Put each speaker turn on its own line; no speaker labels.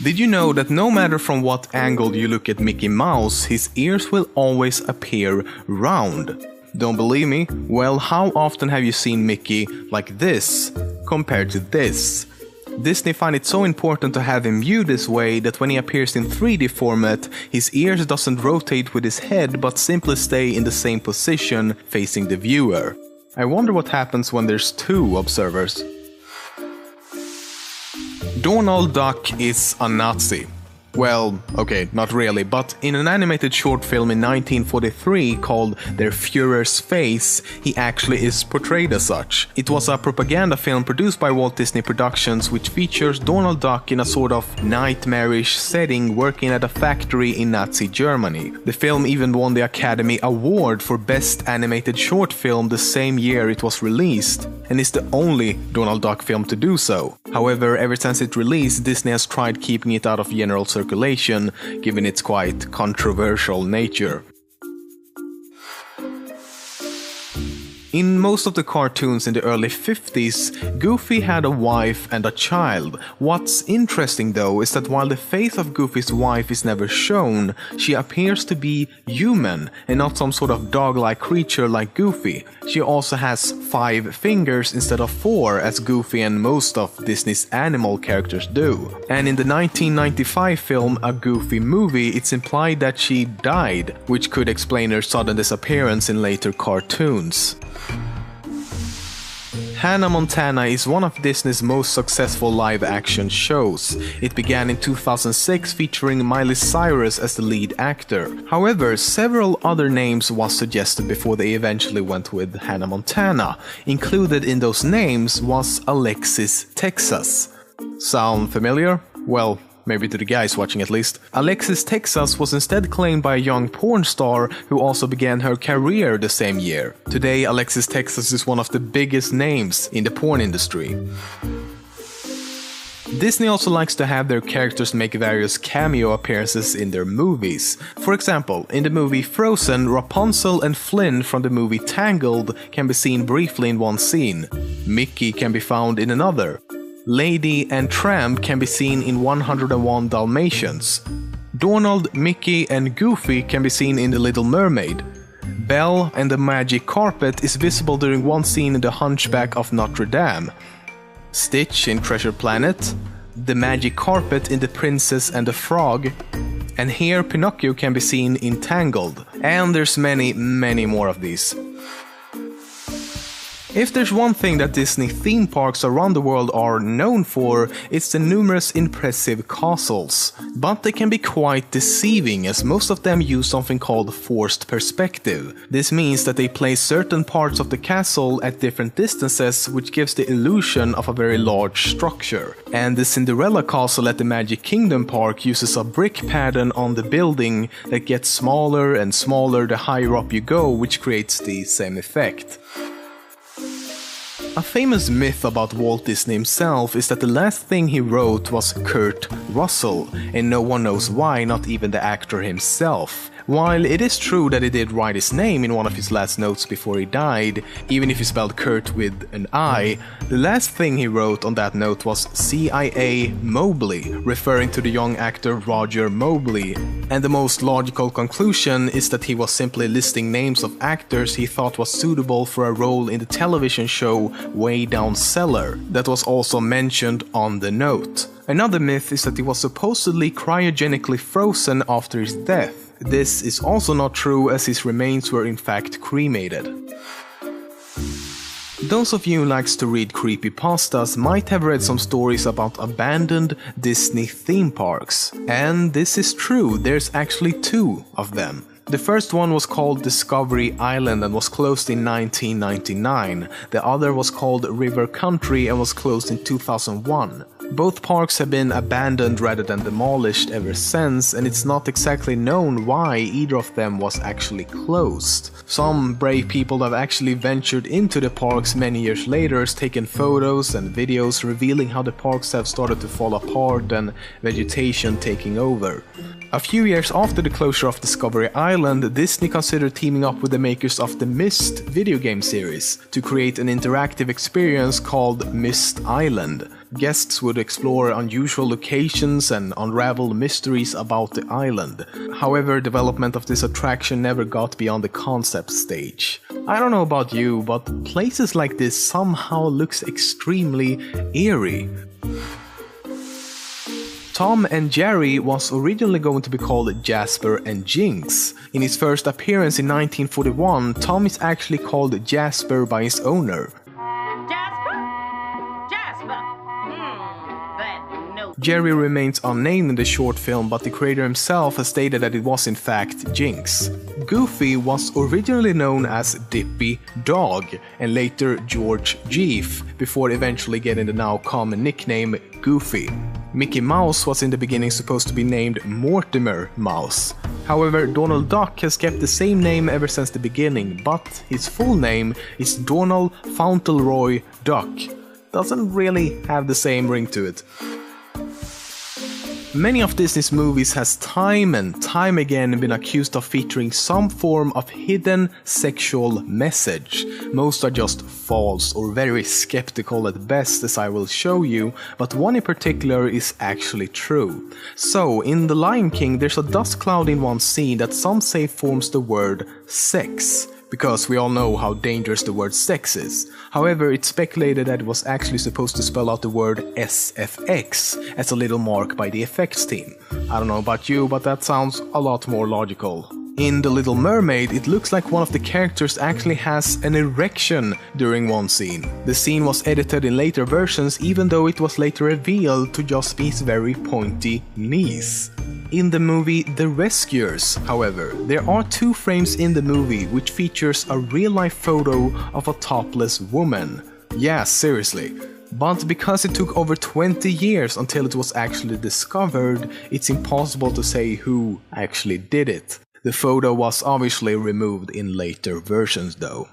Did you know that no matter from what angle you look at Mickey Mouse, his ears will always appear round? Don't believe me? Well, how often have you seen Mickey like this compared to this? Disney find it so important to have him viewed this way that when he appears in 3D format, his ears doesn't rotate with his head but simply stay in the same position facing the viewer. I wonder what happens when there's two observers. Donald Duck is a Nazi. Well, okay, not really, but in an animated short film in 1943 called Der Führer's Face, he actually is portrayed as such. It was a propaganda film produced by Walt Disney Productions which features Donald Duck in a sort of nightmarish setting working at a factory in Nazi Germany. The film even won the Academy Award for Best Animated Short Film the same year it was released, and is the only Donald Duck film to do so. However, ever since it released, Disney has tried keeping it out of general circulation, given its quite controversial nature. In most of the cartoons in the early 50s, Goofy had a wife and a child. What's interesting though is that while the face of Goofy's wife is never shown, she appears to be human and not some sort of dog-like creature like Goofy. She also has 5 fingers instead of 4 as Goofy and most of Disney's animal characters do. And in the 1995 film A Goofy Movie, it's implied that she died, which could explain her sudden disappearance in later cartoons. Hannah Montana is one of Disney's most successful live-action shows. It began in 2006 featuring Miley Cyrus as the lead actor. However, several other names was suggested before they eventually went with Hannah Montana. Included in those names was Alexis Texas. Sound familiar? Well, maybe to the guys watching at least. Alexis Texas was instead claimed by a young porn star who also began her career the same year. Today, Alexis Texas is one of the biggest names in the porn industry. Disney also likes to have their characters make various cameo appearances in their movies. For example, in the movie Frozen, Rapunzel and Flynn from the movie Tangled can be seen briefly in one scene. Mickey can be found in another. Lady and Tramp can be seen in 101 Dalmatians. Donald, Mickey and Goofy can be seen in The Little Mermaid. Belle and the Magic Carpet is visible during one scene in The Hunchback of Notre Dame. Stitch in Treasure Planet, the Magic Carpet in The Princess and the Frog, and here Pinocchio can be seen in Tangled. And there's many more of these. If there's one thing that Disney theme parks around the world are known for, it's the numerous impressive castles. But they can be quite deceiving, as most of them use something called forced perspective. This means that they place certain parts of the castle at different distances, which gives the illusion of a very large structure. And the Cinderella castle at the Magic Kingdom Park uses a brick pattern on the building that gets smaller and smaller the higher up you go, which creates the same effect. A famous myth about Walt Disney himself is that the last thing he wrote was Kurt Russell, and no one knows why, not even the actor himself. While it is true that he did write his name in one of his last notes before he died, even if he spelled Kurt with an I, the last thing he wrote on that note was CIA Mobley, referring to the young actor Roger Mobley. And the most logical conclusion is that he was simply listing names of actors he thought was suitable for a role in the television show Way Down Cellar, that was also mentioned on the note. Another myth is that he was supposedly cryogenically frozen after his death. This is also not true, as his remains were in fact cremated. Those of you who likes to read creepypastas might have read some stories about abandoned Disney theme parks. And this is true, there's actually 2 of them. The first one was called Discovery Island and was closed in 1999. The other was called River Country and was closed in 2001. Both parks have been abandoned rather than demolished ever since, and it's not exactly known why either of them was actually closed. Some brave people have actually ventured into the parks many years later, has taken photos and videos revealing how the parks have started to fall apart and vegetation taking over. A few years after the closure of Discovery Island, Disney considered teaming up with the makers of the Myst video game series to create an interactive experience called Myst Island. Guests would explore unusual locations and unravel mysteries about the island. However, development of this attraction never got beyond the concept stage. I don't know about you, but places like this somehow looks extremely eerie. Tom and Jerry was originally going to be called Jasper and Jinx. In his first appearance in 1941, Tom is actually called Jasper by his owner. Jerry remains unnamed in the short film, but the creator himself has stated that it was in fact Jinx. Goofy was originally known as Dippy Dog and later George Jeef, before eventually getting the now common nickname Goofy. Mickey Mouse was in the beginning supposed to be named Mortimer Mouse. However, Donald Duck has kept the same name ever since the beginning, but his full name is Donald Fauntleroy Duck. Doesn't really have the same ring to it. Many of Disney's movies has time and time again been accused of featuring some form of hidden sexual message. Most are just false or very skeptical at best, as I will show you, but one in particular is actually true. So, in The Lion King there's a dust cloud in one scene that some say forms the word sex. Because we all know how dangerous the word sex is. However, it's speculated that it was actually supposed to spell out the word SFX as a little mark by the effects team. I don't know about you, but that sounds a lot more logical. In The Little Mermaid, it looks like one of the characters actually has an erection during one scene. The scene was edited in later versions, even though it was later revealed to just be his very pointy knees. In the movie The Rescuers, however, there are 2 frames in the movie which features a real-life photo of a topless woman. Yeah, seriously. But because it took over 20 years until it was actually discovered, it's impossible to say who actually did it. The photo was obviously removed in later versions though.